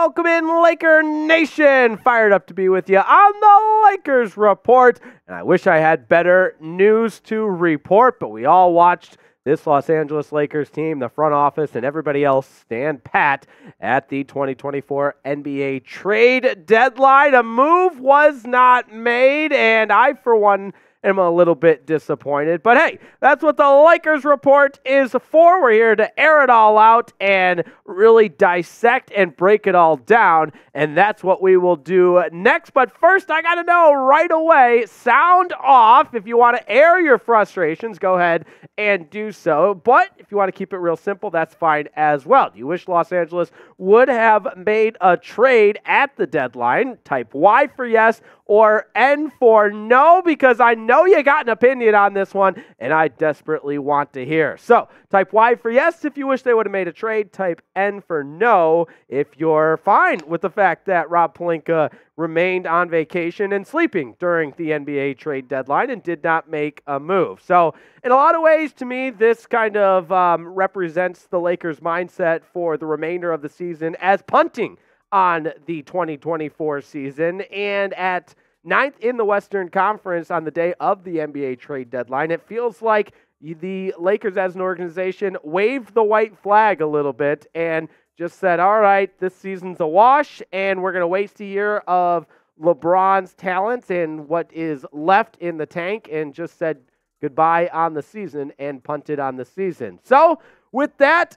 Welcome in, Laker Nation. Fired up to be with you on the Lakers Report. And I wish I had better news to report, but we all watched this Los Angeles Lakers team, the front office, and everybody else stand pat at the 2024 NBA trade deadline. A move was not made, and I, for one, am a little bit disappointed. But hey, that's what the Lakers Report is for. We're here to air it all out and really dissect and break it all down. And that's what we will do next. But first, I got to know right away, sound off. If you want to air your frustrations, go ahead and do so. But if you want to keep it real simple, that's fine as well. Do you wish Los Angeles would have made a trade at the deadline? Type Y for yes or N for no, because I know you got an opinion on this one, and I desperately want to hear. So type Y for yes if you wish they would have made a trade. Type N for no if you're fine with the fact that Rob Pelinka remained on vacation and sleeping during the NBA trade deadline and did not make a move. So in a lot of ways, to me, this kind of represents the Lakers' mindset for the remainder of the season as punting on the 2024 season. And at 9th in the Western Conference on the day of the NBA trade deadline, it feels like the Lakers as an organization waved the white flag a little bit and just said, all right, this season's a wash, and we're going to waste a year of LeBron's talents and what is left in the tank, and just said goodbye on the season and punted on the season. So with that,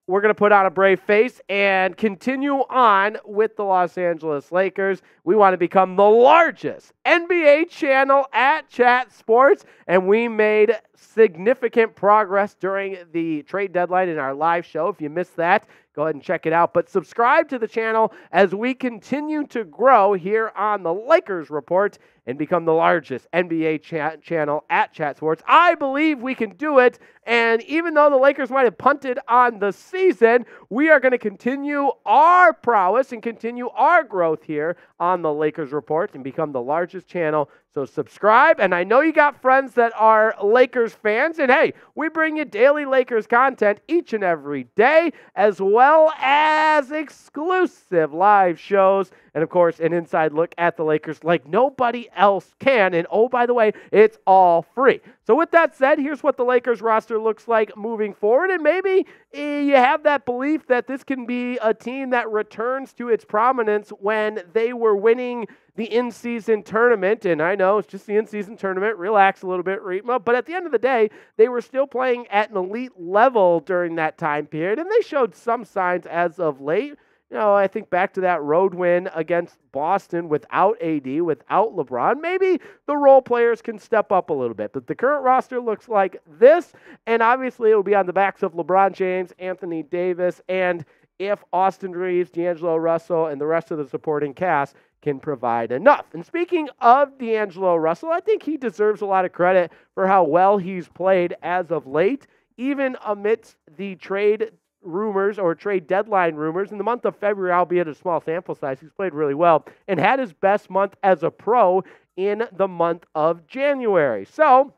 we're going to put on a brave face and continue on with the Los Angeles Lakers. We want to become the largest NBA channel at Chat Sports, and we made significant progress during the trade deadline in our live show. If you missed that, go ahead and check it out. But subscribe to the channel as we continue to grow here on the Lakers Report and become the largest NBA channel at Chat Sports. I believe we can do it, and even though the Lakers might have punted on the season, we are going to continue our prowess and continue our growth here on the Lakers Report and become the largest channel. So subscribe, and I know you got friends that are Lakers fans, and hey, we bring you daily Lakers content each and every day, as well as exclusive live shows, and of course, an inside look at the Lakers like nobody else can. And oh, by the way, it's all free. So with that said, here's what the Lakers roster looks like moving forward. And maybe you have that belief that this can be a team that returns to its prominence when they were winning the in-season tournament. And I know it's just the in-season tournament. Relax a little bit, Riepma. But at the end of the day, they were still playing at an elite level during that time period. And they showed some signs as of late. You know, I think back to that road win against Boston without AD, without LeBron. Maybe the role players can step up a little bit. But the current roster looks like this, and obviously it will be on the backs of LeBron James, Anthony Davis, and if Austin Reeves, D'Angelo Russell, and the rest of the supporting cast can provide enough. And speaking of D'Angelo Russell, I think he deserves a lot of credit for how well he's played as of late, even amidst the trade rumors or trade deadline rumors. In the month of February, albeit a small sample size, he's played really well and had his best month as a pro in the month of January. So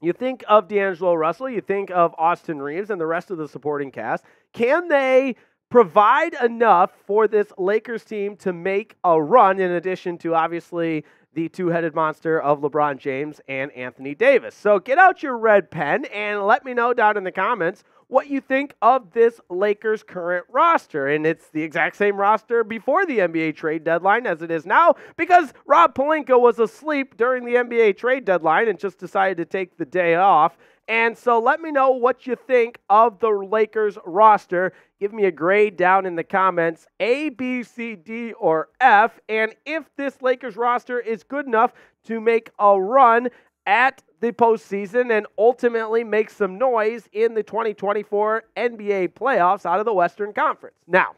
you think of D'Angelo Russell, you think of Austin Reeves and the rest of the supporting cast. Can they provide enough for this Lakers team to make a run, in addition to obviously the two-headed monster of LeBron James and Anthony Davis? So get out your red pen and let me know down in the comments what you think of this Lakers current roster. And it's the exact same roster before the NBA trade deadline as it is now, because Rob Pelinka was asleep during the NBA trade deadline and just decided to take the day off. And so let me know what you think of the Lakers roster. Give me a grade down in the comments, A, B, C, D, or F. And if this Lakers roster is good enough to make a run at the postseason and ultimately make some noise in the 2024 NBA playoffs out of the Western Conference. Now,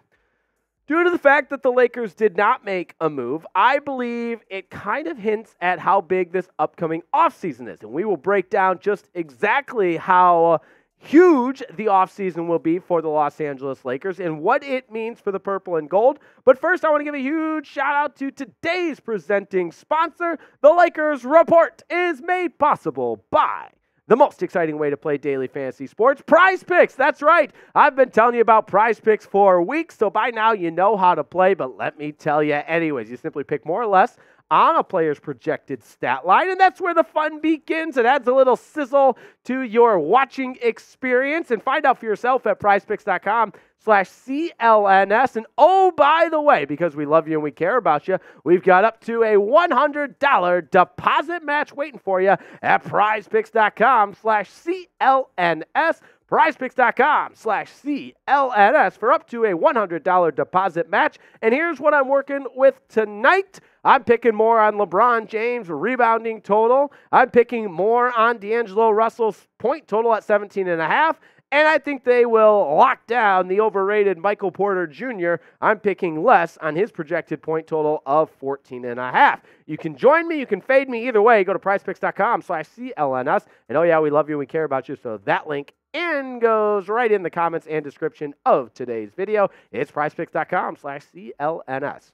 due to the fact that the Lakers did not make a move, I believe it kind of hints at how big this upcoming offseason is. And we will break down just exactly how huge the offseason will be for the Los Angeles Lakers and what it means for the purple and gold. But first, I want to give a huge shout out to today's presenting sponsor. The Lakers Report is made possible by the most exciting way to play daily fantasy sports, Prize Picks. That's right. I've been telling you about Prize Picks for weeks, so by now you know how to play, but let me tell you anyways. You simply pick more or less on a player's projected stat line, and that's where the fun begins. It adds a little sizzle to your watching experience, and find out for yourself at prizepicks.com/CLNS. And oh, by the way, because we love you and we care about you, we've got up to a $100 deposit match waiting for you at prizepicks.com/CLNS. prizepicks.com/CLNS for up to a $100 deposit match. And here's what I'm working with tonight. I'm picking more on LeBron James' rebounding total. I'm picking more on D'Angelo Russell's point total at 17.5. And I think they will lock down the overrated Michael Porter Jr. I'm picking less on his projected point total of 14.5. You can join me. You can fade me. Either way, go to prizepicks.com/CLNS. And oh, yeah, we love you and we care about you. So that link goes right in the comments and description of today's video. It's prizepicks.com/CLNS.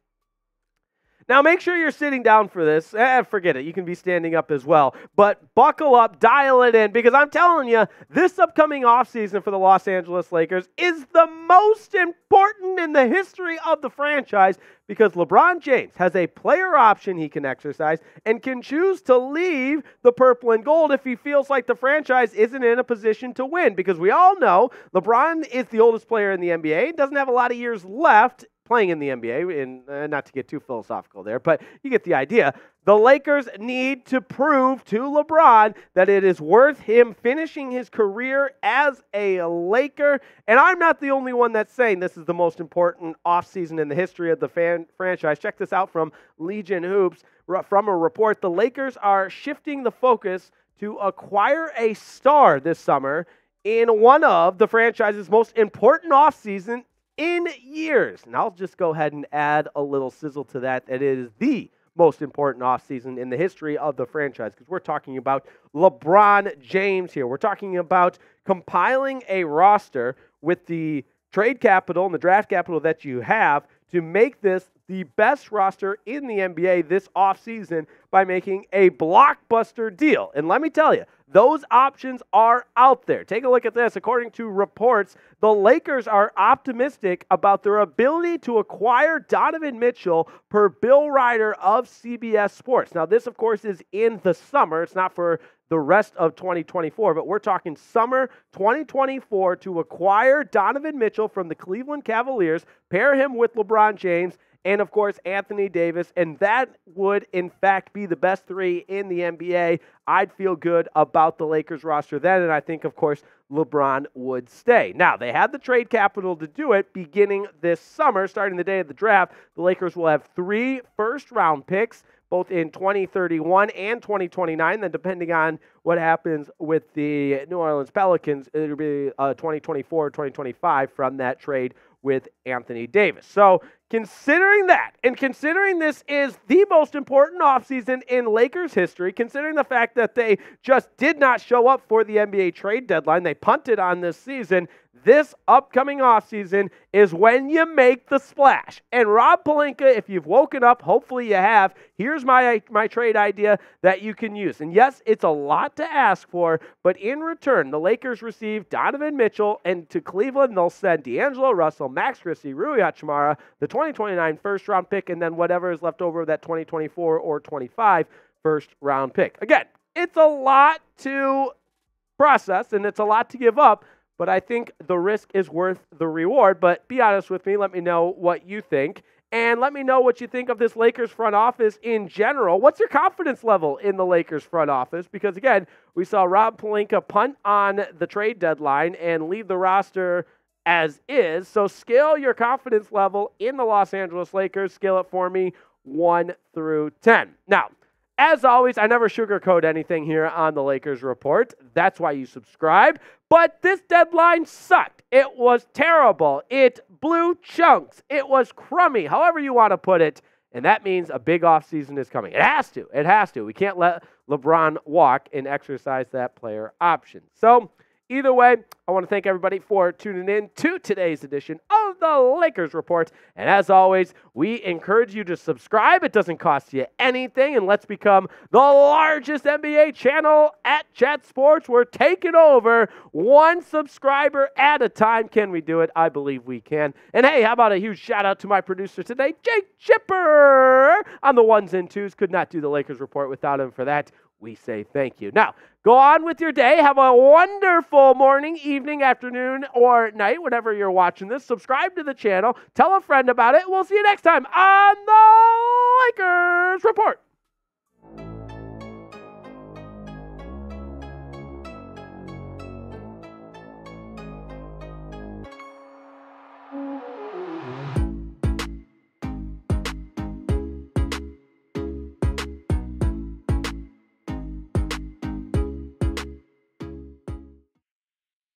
Now, make sure you're sitting down for this. Forget it. You can be standing up as well. But buckle up, dial it in, because I'm telling you, this upcoming offseason for the Los Angeles Lakers is the most important in the history of the franchise, because LeBron James has a player option he can exercise and can choose to leave the purple and gold if he feels like the franchise isn't in a position to win. Because we all know LeBron is the oldest player in the NBA, doesn't have a lot of years left playing in the NBA, and not to get too philosophical there, but you get the idea. The Lakers need to prove to LeBron that it is worth him finishing his career as a Laker. And I'm not the only one that's saying this is the most important offseason in the history of the franchise. Check this out from Legion Hoops. From a report, the Lakers are shifting the focus to acquire a star this summer in one of the franchise's most important offseasons in years. And I'll just go ahead and add a little sizzle to that. It is the most important offseason in the history of the franchise, because we're talking about LeBron James here. We're talking about compiling a roster with the trade capital and the draft capital that you have to make this the best roster in the NBA this offseason by making a blockbuster deal. And let me tell you, those options are out there. Take a look at this. According to reports, the Lakers are optimistic about their ability to acquire Donovan Mitchell per Bill Ryder of CBS Sports. Now, this, of course, is in the summer. It's not for the rest of 2024, but we're talking summer 2024 to acquire Donovan Mitchell from the Cleveland Cavaliers, pair him with LeBron James, and, of course, Anthony Davis, and that would, in fact, be the best three in the NBA. I'd feel good about the Lakers roster then, and I think, of course, LeBron would stay. Now, they had the trade capital to do it beginning this summer. Starting the day of the draft, the Lakers will have 3 first-round picks, both in 2031 and 2029. Then, depending on what happens with the New Orleans Pelicans, it'll be 2024 or 2025 from that trade with Anthony Davis. So, considering that, and considering this is the most important offseason in Lakers history, considering the fact that they just did not show up for the NBA trade deadline, they punted on this season, this upcoming offseason is when you make the splash. And Rob Pelinka, if you've woken up, hopefully you have, here's my trade idea that you can use. And yes, it's a lot to ask for, but in return, the Lakers receive Donovan Mitchell, and to Cleveland, they'll send D'Angelo Russell, Max Christie, Rui Hachimura, the 2029 first-round pick, and then whatever is left over of that 2024 or 25 first-round pick. Again, it's a lot to process, and it's a lot to give up, but I think the risk is worth the reward. But be honest with me. Let me know what you think. And let me know what you think of this Lakers front office in general. What's your confidence level in the Lakers front office? Because, again, we saw Rob Pelinka punt on the trade deadline and leave the roster as is. So scale your confidence level in the Los Angeles Lakers. Scale it for me 1 through 10. Now, as always, I never sugarcoat anything here on the Lakers Report. That's why you subscribe. But this deadline sucked. It was terrible. It blew chunks. It was crummy, however you want to put it. And that means a big offseason is coming. It has to. It has to. We can't let LeBron walk and exercise that player option. So, either way, I want to thank everybody for tuning in to today's edition of the Lakers Report. And as always, we encourage you to subscribe. It doesn't cost you anything. And let's become the largest NBA channel at Chat Sports. We're taking over one subscriber at a time. Can we do it? I believe we can. And hey, how about a huge shout out to my producer today, Jake Chipper, on the ones and twos. Could not do the Lakers Report without him. For that, we say thank you. Now, go on with your day. Have a wonderful morning, evening, afternoon, or night, whenever you're watching this. Subscribe to the channel. Tell a friend about it. We'll see you next time on the Lakers Report.